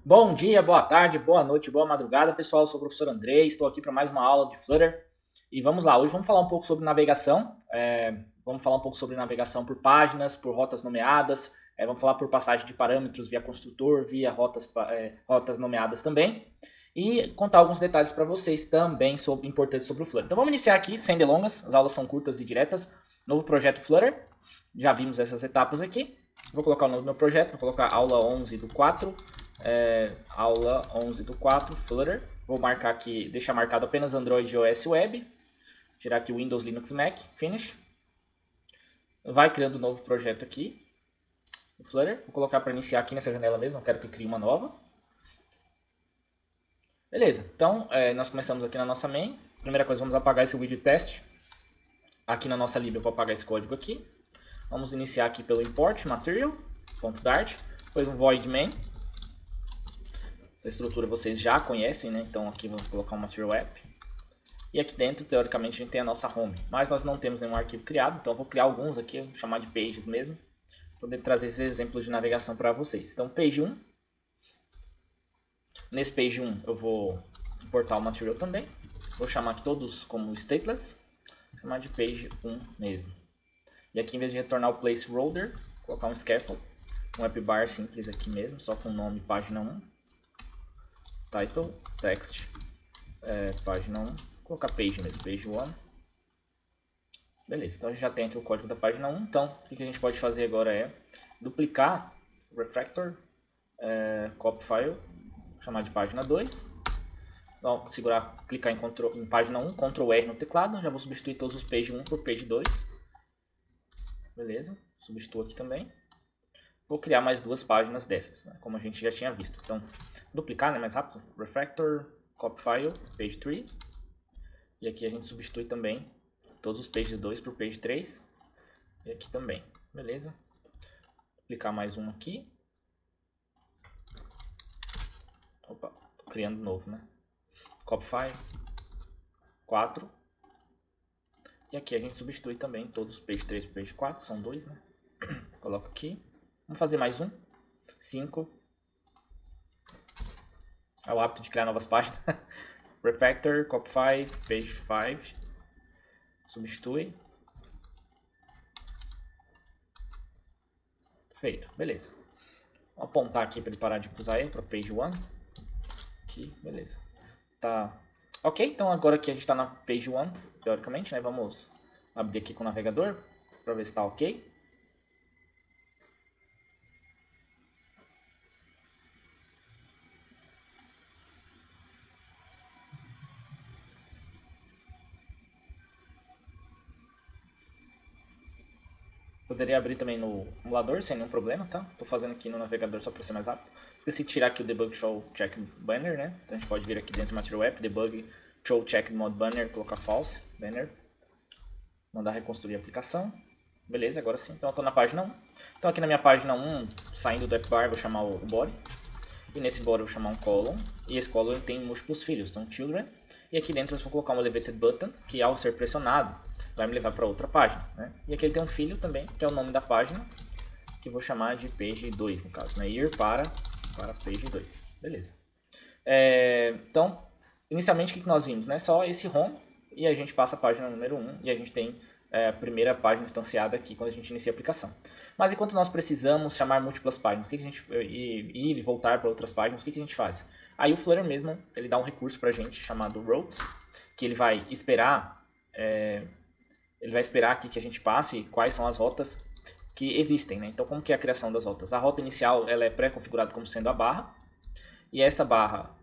Bom dia, boa tarde, boa noite, boa madrugada, pessoal. Eu sou o professor André, estou aqui para mais uma aula de Flutter. E vamos lá, hoje vamos falar um pouco sobre navegação. Vamos falar um pouco sobre navegação por páginas, por rotas nomeadas. Vamos falar por passagem de parâmetros via construtor, via rotas nomeadas também. E contar alguns detalhes para vocês também importantes sobre o Flutter. Então vamos iniciar aqui, sem delongas, as aulas são curtas e diretas. Novo projeto Flutter, já vimos essas etapas aqui. Vou colocar o nome do meu projeto, vou colocar aula 11 do 4. Aula 11 do 4, Flutter. Vou marcar aqui, deixar marcado apenas Android e iOS Web. Tirar aqui Windows, Linux, Mac, Finish. Vai criando um novo projeto aqui, o Flutter. Vou colocar para iniciar aqui nessa janela mesmo, não quero que crie uma nova. Beleza, então nós começamos aqui na nossa main. Primeira coisa, vamos apagar esse widget test. Aqui na nossa lib eu vou apagar esse código aqui. Vamos iniciar aqui pelo import material.dart, depois um void main. Essa estrutura vocês já conhecem, né? Então aqui vamos colocar um material app. E aqui dentro, teoricamente, a gente tem a nossa home. Mas nós não temos nenhum arquivo criado, então eu vou criar alguns aqui, vou chamar de pages mesmo. Para poder trazer esses exemplos de navegação para vocês. Então, page 1. Nesse page 1 eu vou importar o material também. Vou chamar aqui todos como stateless. Vou chamar de page 1 mesmo. E aqui, em vez de retornar o placeholder, vou colocar um scaffold. Um appbar simples aqui mesmo, só com o nome página 1. Title, text, página 1, vou colocar page mesmo, page 1. Beleza, então a gente já tem aqui o código da página 1. Então, o que a gente pode fazer agora é duplicar o refactor, copy file, chamar de página 2. Então, clicar em página 1, Ctrl R no teclado, já vou substituir todos os page 1 por page 2. Beleza, substituo aqui também. Vou criar mais duas páginas dessas, né, como a gente já tinha visto. Então, duplicar, né, mais rápido. Refactor, copy file, page 3. E aqui a gente substitui também todos os pages 2 por page 3. E aqui também, beleza? Duplicar mais um aqui. Opa, tô criando novo, né? Copy file, 4. E aqui a gente substitui também todos os page 3 por page 4, são 2, né? Coloco aqui. Vamos fazer mais um. 5. É o hábito de criar novas páginas. Refactor, copy file, page 5. Substitui. Feito, beleza. Vou apontar aqui para ele parar de usar ele para page 1. Aqui, beleza. Tá. Ok, então agora aqui a gente está na page 1, teoricamente, né? Vamos abrir aqui com o navegador para ver se está ok. Poderia abrir também no emulador sem nenhum problema, tá? Tô fazendo aqui no navegador só para ser mais rápido. Esqueci de tirar aqui o debug show check banner, né? Então a gente pode vir aqui dentro do material app, debug show check mod banner, colocar false banner, mandar reconstruir a aplicação. Beleza, agora sim. Então eu tô na página 1. Então aqui na minha página 1, saindo do appbar, vou chamar o body. E nesse body eu vou chamar um column. E esse column tem múltiplos filhos, então children. E aqui dentro eu vou colocar um elevated button, que ao ser pressionado vai me levar para outra página, né? E aqui ele tem um filho também, que é o nome da página, que eu vou chamar de page 2 no caso, né? Ir para page 2. Beleza. Então, inicialmente o que nós vimos, né? Só esse home e a gente passa a página número 1 e a gente tem a primeira página instanciada aqui quando a gente inicia a aplicação. Mas enquanto nós precisamos chamar múltiplas páginas, o que a gente ir e voltar para outras páginas, o que a gente faz? Aí o Flutter mesmo, ele dá um recurso para a gente chamado routes, que ele vai esperar aqui que a gente passe quais são as rotas que existem, né? Então, como que é a criação das rotas? A rota inicial ela é pré-configurada como sendo a barra, e esta barra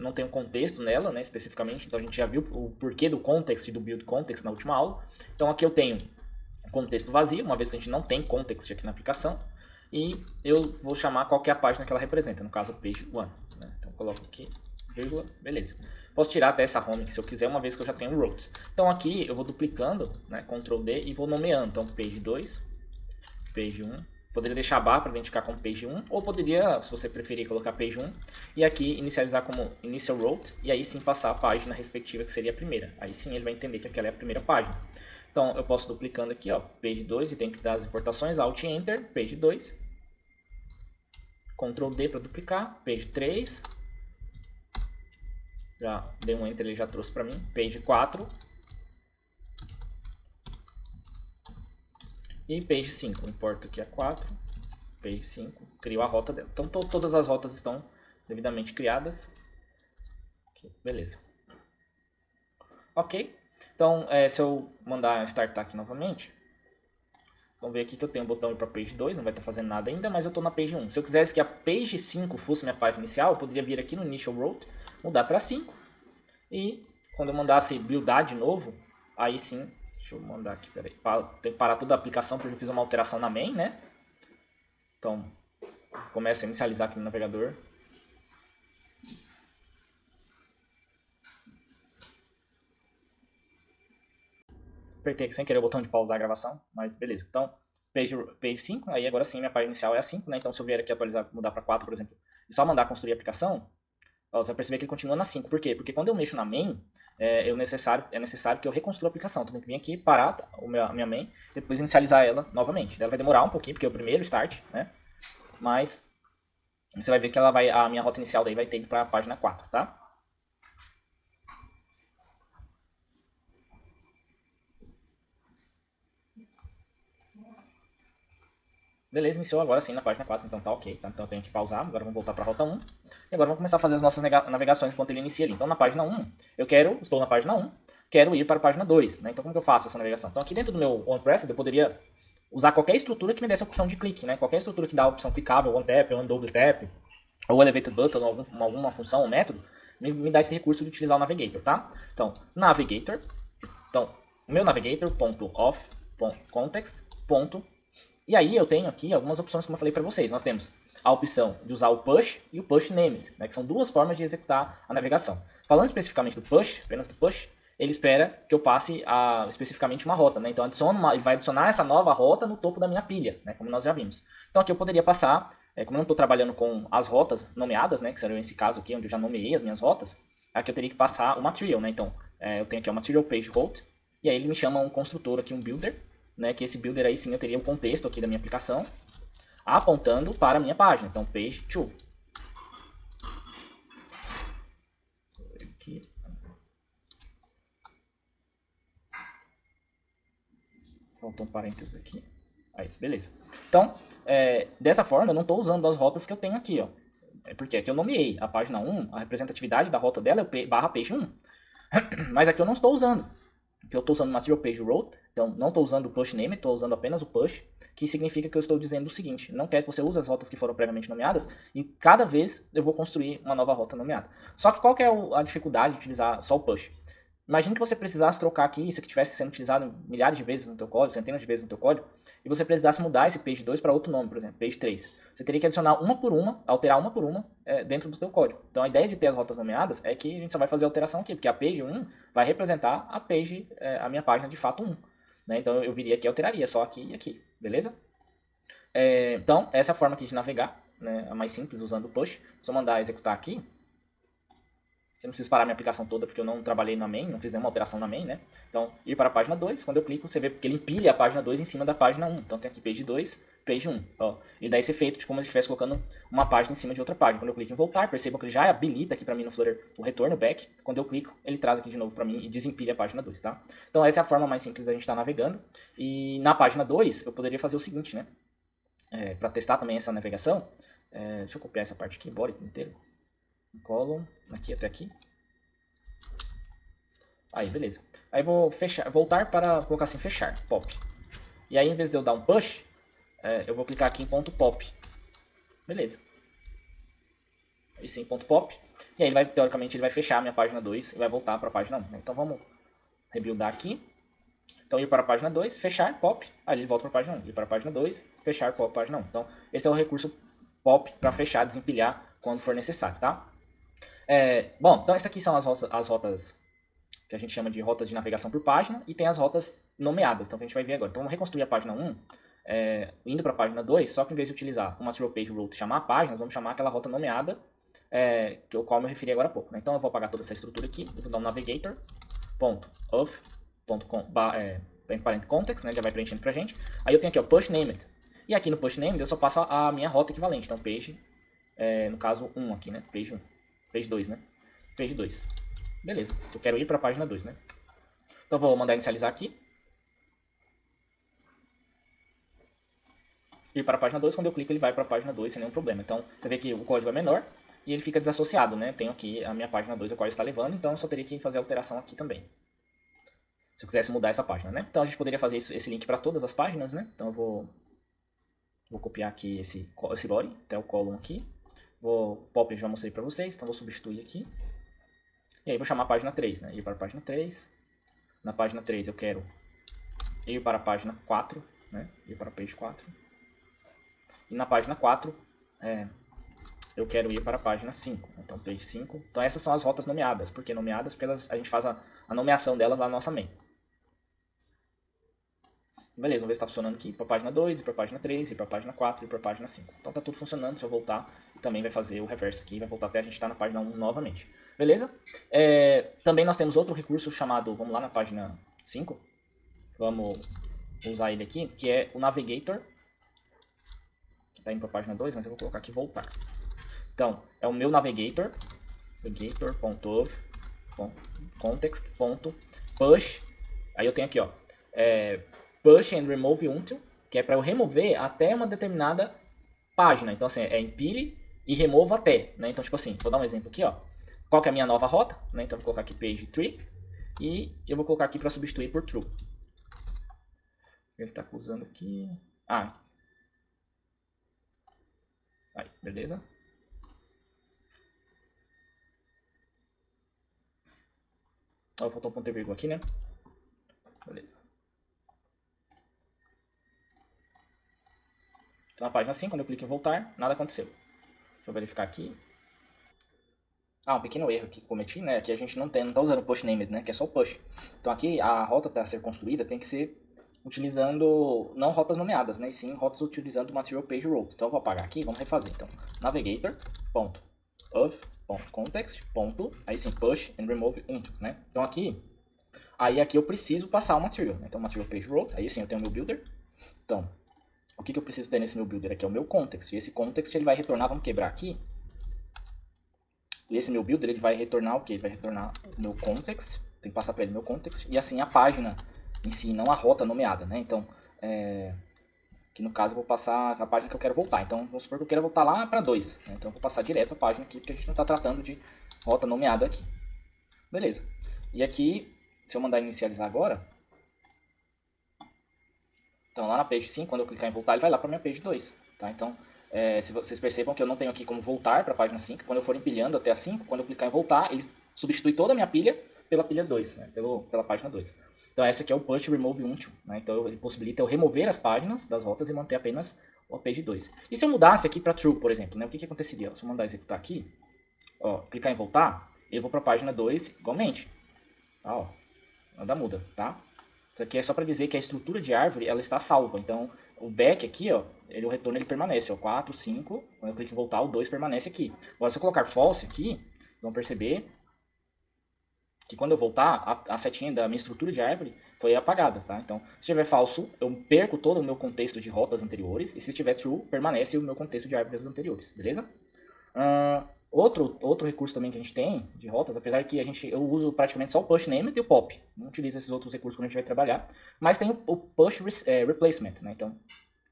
não tenho contexto nela, né, especificamente, então a gente já viu o porquê do context e do build context na última aula. Então aqui eu tenho contexto vazio, uma vez que a gente não tem context aqui na aplicação, e eu vou chamar qual que é a página que ela representa, no caso page 1, né? Então eu coloco aqui, vírgula, beleza. Posso tirar até essa home se eu quiser, uma vez que eu já tenho routes. Então aqui eu vou duplicando, né, Ctrl D, e vou nomeando, então page 2, page 1, poderia deixar a barra para identificar como page 1, ou poderia, se você preferir, colocar page 1, e aqui inicializar como initial route, e aí sim passar a página respectiva, que seria a primeira. Aí sim ele vai entender que aquela é a primeira página. Então eu posso duplicando aqui, ó, page 2, e tenho que dar as importações, Alt e Enter, page 2. Ctrl D para duplicar, page 3. Já dei um enter, ele já trouxe para mim. Page 4. E page 5. Importo aqui a 4. Page 5. Crio a rota dela. Então todas as rotas estão devidamente criadas. Aqui, beleza. Ok. Então, se eu mandar startar aqui novamente, vamos ver aqui que eu tenho o botão ir para page 2, não vai estar fazendo nada ainda, mas eu estou na page 1. Se eu quisesse que a page 5 fosse minha página inicial, eu poderia vir aqui no initial route, mudar para 5. E quando eu mandasse buildar de novo, aí sim, deixa eu mandar aqui, peraí, tem que parar toda a aplicação porque eu fiz uma alteração na main, né? Então, começo a inicializar aqui no navegador. Apertei aqui sem querer o botão de pausar a gravação, mas beleza. Então, page 5, aí agora sim minha página inicial é a 5, né? Então se eu vier aqui atualizar, mudar para 4, por exemplo, e só mandar construir a aplicação, ó, você vai perceber que ele continua na 5. Por quê? Porque quando eu mexo na main, é necessário que eu reconstrua a aplicação. Então eu tenho que vir aqui, parar a minha main, e depois inicializar ela novamente. Ela vai demorar um pouquinho, porque é o primeiro start, né? Mas você vai ver que a minha rota inicial daí vai ter ido para a página 4, tá? Beleza, iniciou agora sim na página 4, então tá ok. Tá? Então eu tenho que pausar, agora vamos voltar para a rota 1. E agora vamos começar a fazer as nossas navegações enquanto ele inicia ali. Então na página 1, estou na página 1, quero ir para a página 2. Né? Então como que eu faço essa navegação? Então aqui dentro do meu OnePress eu poderia usar qualquer estrutura que me desse a opção de clique. Né? Qualquer estrutura que dá a opção clicável, one tap, one double tap, ou elevated button, ou alguma função ou método, me dá esse recurso de utilizar o navigator, tá? Então, navigator, então, meu navigator.off.context. E aí eu tenho aqui algumas opções, como eu falei para vocês. Nós temos a opção de usar o push e o push named, né, que são duas formas de executar a navegação. Falando especificamente do push, apenas do push, ele espera que eu passe especificamente uma rota. Né? Então ele vai adicionar essa nova rota no topo da minha pilha, né, como nós já vimos. Então aqui eu poderia passar, como eu não estou trabalhando com as rotas nomeadas, né, que seriam esse caso aqui, onde eu já nomeei as minhas rotas, aqui eu teria que passar o material. Né? Então eu tenho aqui o material page route, e aí ele me chama um construtor aqui, um builder, né, que esse builder aí sim eu teria o contexto aqui da minha aplicação apontando para a minha página. Então, page 2. Aqui. Faltou um parênteses aqui. Aí, beleza. Então, dessa forma eu não estou usando as rotas que eu tenho aqui, ó. Porque aqui eu nomeei a página 1, a representatividade da rota dela é barra page 1. Mas aqui eu não estou usando. Aqui eu estou usando o material page route. Então, não estou usando o push name, estou usando apenas o push, que significa que eu estou dizendo o seguinte: não quero que você use as rotas que foram previamente nomeadas, e cada vez eu vou construir uma nova rota nomeada. Só que qual que é a dificuldade de utilizar só o push? Imagine que você precisasse trocar aqui, isso aqui estivesse sendo utilizado milhares de vezes no teu código, centenas de vezes no teu código, e você precisasse mudar esse page 2 para outro nome, por exemplo, page 3. Você teria que adicionar uma por uma, alterar uma por uma dentro do teu código. Então a ideia de ter as rotas nomeadas é que a gente só vai fazer a alteração aqui, porque a page 1 vai representar a minha página de fato 1. Né? Então eu viria aqui e alteraria só aqui e aqui, beleza? Então essa é a forma aqui de navegar, né? A mais simples, usando o push. Só mandar executar aqui. Eu não preciso parar minha aplicação toda porque eu não trabalhei na main, não fiz nenhuma alteração na main, né? Então, ir para a página 2, quando eu clico, você vê que ele empilha a página 2 em cima da página 1. Então, tem aqui page 2, page 1. Ó. E dá esse efeito de como se estivesse colocando uma página em cima de outra página. Quando eu clico em voltar, percebam que ele já habilita aqui para mim no Flutter o retorno, back. Quando eu clico, ele traz aqui de novo para mim e desempilha a página 2, tá? Então, essa é a forma mais simples da gente estar navegando. E na página 2, eu poderia fazer o seguinte, né? Para testar também essa navegação. Deixa eu copiar essa parte aqui, body inteiro. Column, aqui até aqui. Aí, beleza. Aí vou voltar para colocar assim, fechar, pop. E aí, em vez de eu dar um push, eu vou clicar aqui em ponto .pop. Beleza. Aí sim, ponto .pop. E aí, teoricamente, ele vai fechar a minha página 2 e vai voltar para a página 1. Então, vamos rebuildar aqui. Então, ir para a página 2, fechar, pop. Aí, ele volta para a página 1. Ir para a página 2, fechar, pop, página 1. Então, esse é o recurso pop para fechar, desempilhar quando for necessário, tá? Bom, então, essas aqui são as rotas que a gente chama de rotas de navegação por página, e tem as rotas nomeadas, então que a gente vai ver agora. Então vamos reconstruir a página 1, indo para a página 2, só que em vez de utilizar o material page route e chamar a página, nós vamos chamar aquela rota nomeada, que o qual eu me referi agora há pouco. Né? Então eu vou apagar toda essa estrutura aqui, eu vou dar um navigator.of.context, né? Já vai preenchendo pra gente. Aí eu tenho aqui o push named, e aqui no push named eu só passo a minha rota equivalente, então page no caso 1 aqui, né? Page 1. Page 2, né? Page 2. Beleza, eu quero ir para a página 2, né? Então vou mandar inicializar aqui. Ir para a página 2, quando eu clico ele vai para a página 2 sem nenhum problema. Então você vê que o código é menor e ele fica desassociado, né? Tenho aqui a minha página 2 a qual está levando, então eu só teria que fazer a alteração aqui também. Se eu quisesse mudar essa página, né? Então a gente poderia fazer esse link para todas as páginas, né? Então eu vou copiar aqui esse body, até o column aqui. Pop já mostrei para vocês, então vou substituir aqui. E aí vou chamar a página 3, né? Ir para a página 3. Na página 3 eu quero ir para a página 4, né? Ir para a page 4. E na página 4 eu quero ir para a página 5. Então page 5. Então essas são as rotas nomeadas. Por que nomeadas? Porque a gente faz a nomeação delas lá na nossa main. Beleza, vamos ver se está funcionando aqui. Ir para a página 2, ir para a página 3, ir para a página 4 e para a página 5. Então está tudo funcionando. Se eu voltar, também vai fazer o reverso aqui. Vai voltar até a gente estar na página 1 novamente. Beleza? Também nós temos outro recurso chamado, vamos lá na página 5. Vamos usar ele aqui, que é o Navigator. Que está indo para a página 2, mas eu vou colocar aqui voltar. Então, é o meu Navigator. Navigator.context.push. Aí eu tenho aqui, ó. Push and remove until, que é para eu remover até uma determinada página. Então, assim, empilhe e removo até, né? Então, tipo assim, vou dar um exemplo aqui, ó. Qual que é a minha nova rota, né? Então, eu vou colocar aqui page 3 e eu vou colocar aqui para substituir por true. Ele está acusando aqui. Aí, beleza. Ó, faltou um ponto e vírgula aqui, né? Beleza. Então, na página 5, quando eu clico em voltar, nada aconteceu. Deixa eu verificar aqui. Um pequeno erro que cometi, né? Aqui a gente não está usando push named, né? Que é só o push. Então aqui a rota para ser construída tem que ser utilizando não rotas nomeadas, né? E sim rotas utilizando o material page route. Então eu vou apagar aqui, vamos refazer. Então navigator.of.context. Aí sim push and remove until, né? Então aqui eu preciso passar o material, né? Então material page route. Aí sim eu tenho o meu builder. Então o que eu preciso ter nesse meu builder aqui é o meu context. E esse context ele vai retornar, vamos quebrar aqui. E esse meu builder ele vai retornar o que? Ele vai retornar o meu context. Tem que passar para ele o meu context. E assim a página em si, não a rota nomeada, né? Então, que no caso eu vou passar a página que eu quero voltar. Então, vamos supor que eu quero voltar lá para 2. Né? Então, eu vou passar direto a página aqui, porque a gente não está tratando de rota nomeada aqui. Beleza. E aqui, se eu mandar inicializar agora... Então, lá na page 5, quando eu clicar em voltar, ele vai lá para a minha page 2. Tá? Então... se vocês percebam que eu não tenho aqui como voltar para a página 5, quando eu for empilhando até a 5, quando eu clicar em voltar, ele substitui toda a minha pilha pela pilha 2, né? pela página 2. Então essa aqui é o push remove until, né? Então ele possibilita eu remover as páginas das rotas e manter apenas o page 2. E se eu mudasse aqui para true, por exemplo, né? O que aconteceria? Se eu mandar executar aqui, ó, clicar em voltar, eu vou para a página 2 igualmente. Tá, ó, nada muda, tá? Isso aqui é só para dizer que a estrutura de árvore ela está salva, então... O back aqui, ó, o retorno ele permanece, ó, 4, 5, quando eu clico em voltar, o 2 permanece aqui. Agora, se eu colocar false aqui, vão perceber que quando eu voltar, a setinha da minha estrutura de árvore foi apagada, tá? Então, se estiver falso, eu perco todo o meu contexto de rotas anteriores, e se estiver true, permanece o meu contexto de árvores anteriores, beleza? Outro recurso também que a gente tem de rotas, apesar que eu uso praticamente só o push named e o pop. Não utilizo esses outros recursos quando a gente vai trabalhar. Mas tem o push replacement, né? Então, o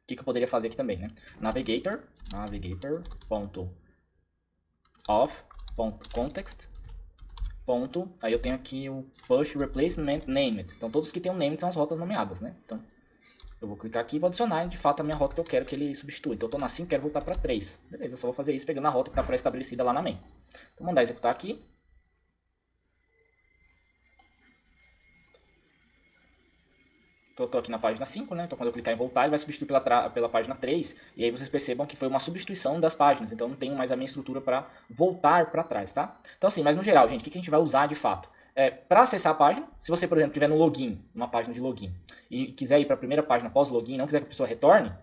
que eu poderia fazer aqui também, né? Navigator.of.context. Aí eu tenho aqui o push replacement named. Então, todos que tem um named são as rotas nomeadas, né? Então, eu vou clicar aqui e vou adicionar, de fato, a minha rota que eu quero que ele substitua. Então, eu estou na 5 e quero voltar para 3. Beleza, só vou fazer isso pegando a rota que está pré-estabelecida lá na main. Então, mandar executar aqui. Então, eu estou aqui na página 5, né? Então, quando eu clicar em voltar, ele vai substituir pela página 3. E aí vocês percebam que foi uma substituição das páginas. Então, não tenho mais a minha estrutura para voltar para trás, tá? Então, assim, mas no geral, gente, o que a gente vai usar de fato? Para acessar a página, se você, por exemplo, estiver no login, numa página de login, e quiser ir para a primeira página pós-login, não quiser que a pessoa retorne,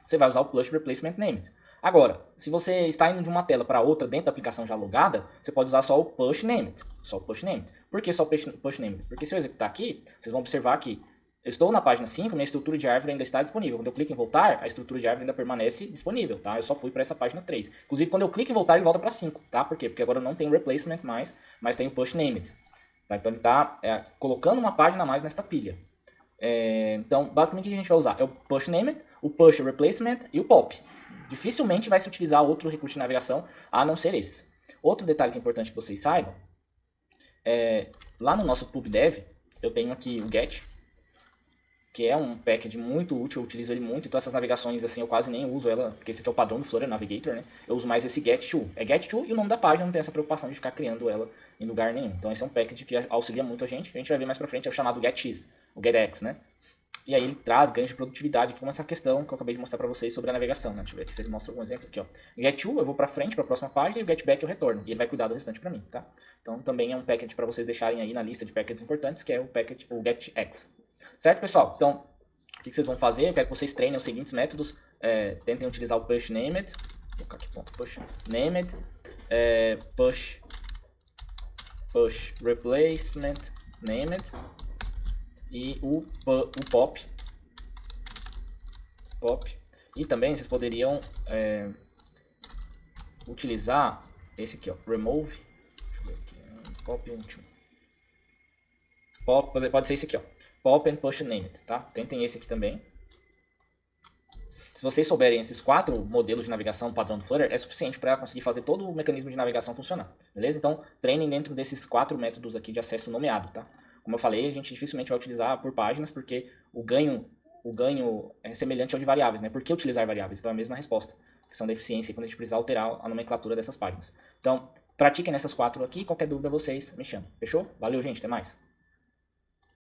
você vai usar o push replacement named. Agora, se você está indo de uma tela para outra dentro da aplicação já logada, você pode usar só o push named. Só o push named. Por que só o push named? Porque se eu executar aqui, vocês vão observar que Eu estou na página 5, minha estrutura de árvore ainda está disponível. Quando eu clico em voltar, a estrutura de árvore ainda permanece disponível, tá? Eu só fui para essa página 3. Inclusive, quando eu clico em voltar, ele volta para 5, tá? Por quê? Porque agora eu não tenho replacement mais, mas tenho push named. Tá? Então ele está colocando uma página a mais nesta pilha. Então, basicamente, o que a gente vai usar é o push named, o push replacement e o pop. Dificilmente vai se utilizar outro recurso de navegação a não ser esses. Outro detalhe que é importante que vocês saibam, lá no nosso pubdev, eu tenho aqui o get, que é um package muito útil, eu utilizo ele muito, então essas navegações assim eu quase nem uso ela, porque esse aqui é o padrão do Flutter Navigator, né? Eu uso mais esse get to. É get to e o nome da página, não tem essa preocupação de ficar criando ela em lugar nenhum. Então esse é um package que auxilia muito a gente vai ver mais pra frente, é o chamado getx, o getx, né? E aí ele traz ganhos de produtividade, como essa questão que eu acabei de mostrar pra vocês sobre a navegação, né? Deixa eu ver aqui se ele mostra algum exemplo aqui, ó. Get to, eu vou pra frente, pra próxima página, e o get back eu retorno, e ele vai cuidar do restante pra mim, tá? Então também é um package pra vocês deixarem aí na lista de packages importantes, que é o package, o getx. Certo, pessoal? Então, o que vocês vão fazer? Eu quero que vocês treinem os seguintes métodos. Tentem utilizar o push named. Vou colocar aqui ponto push named. Push replacement named. E o pop. E também vocês poderiam utilizar esse aqui, ó. Remove. Deixa eu ver aqui. Pop 1, 2. Pode ser esse aqui, ó. Pop and push named, tá? Tentem esse aqui também. Se vocês souberem esses 4 modelos de navegação padrão do Flutter, é suficiente para conseguir fazer todo o mecanismo de navegação funcionar, beleza? Então, treinem dentro desses 4 métodos aqui de acesso nomeado, tá? Como eu falei, a gente dificilmente vai utilizar por páginas, porque o ganho é semelhante ao de variáveis, né? Por que utilizar variáveis? Então, é a mesma resposta, questão da eficiência, quando a gente precisar alterar a nomenclatura dessas páginas. Então, pratiquem nessas 4 aqui, qualquer dúvida vocês me chamam, fechou? Valeu, gente, até mais!